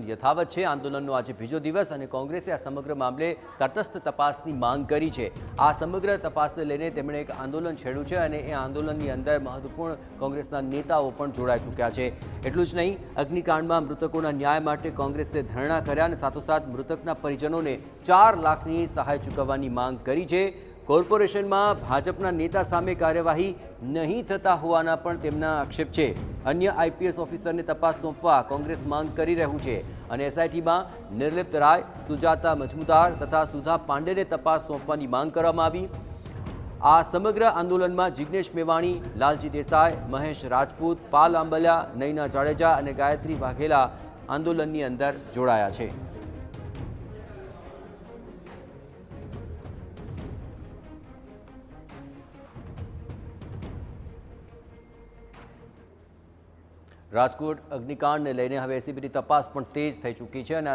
યથાવત છે। આંદોલનનો આજે બીજો દિવસ અને કોંગ્રેસે આ સમગ્ર મામલે તટસ્થ તપાસની માંગ કરી છે। આ સમગ્ર તપાસને લઈને તેમણે એક આંદોલન છેડ્યું છે અને એ આંદોલનની અંદર મહત્વપૂર્ણ કોંગ્રેસના નેતાઓ પણ જોડાઈ ચૂક્યા છે। એટલું જ નહીં, અગ્નિકાંડમાં મૃતકોના ન્યાય માટે કોંગ્રેસે ધરણા કર્યા અને સાથોસાથ મૃતકના પરિજનોને 4 લાખની સહાય ચૂકવવાની માંગ કરી છે। કોર્પોરેશનમાં ભાજપના નેતા સામે કાર્યવાહી નહીં થતા હોવાના પણ તેમના આક્ષેપ છે। અન્ય આઈપીએસ ઓફિસરને તપાસ સોંપવા કોંગ્રેસ માંગ કરી રહ્યું છે અને એસઆઈટીમાં નિર્લિપ્ત રાય, સુજાતા મજમુદાર તથા સુધા પાંડેને તપાસ સોંપવાની માંગ કરવામાં આવી। આ સમગ્ર આંદોલનમાં જિગ્નેશ મેવાણી, લાલજી દેસાઈ, મહેશ રાજપૂત, પાલ આંબલિયા, નૈના જાડેજા અને ગાયત્રી વાઘેલા આંદોલનની અંદર જોડાયા છે। રાજકોટ અગ્નિકાંડને લઈને હવે એસીબીની તપાસ પણ તેજ થઈ ચૂકી છે અને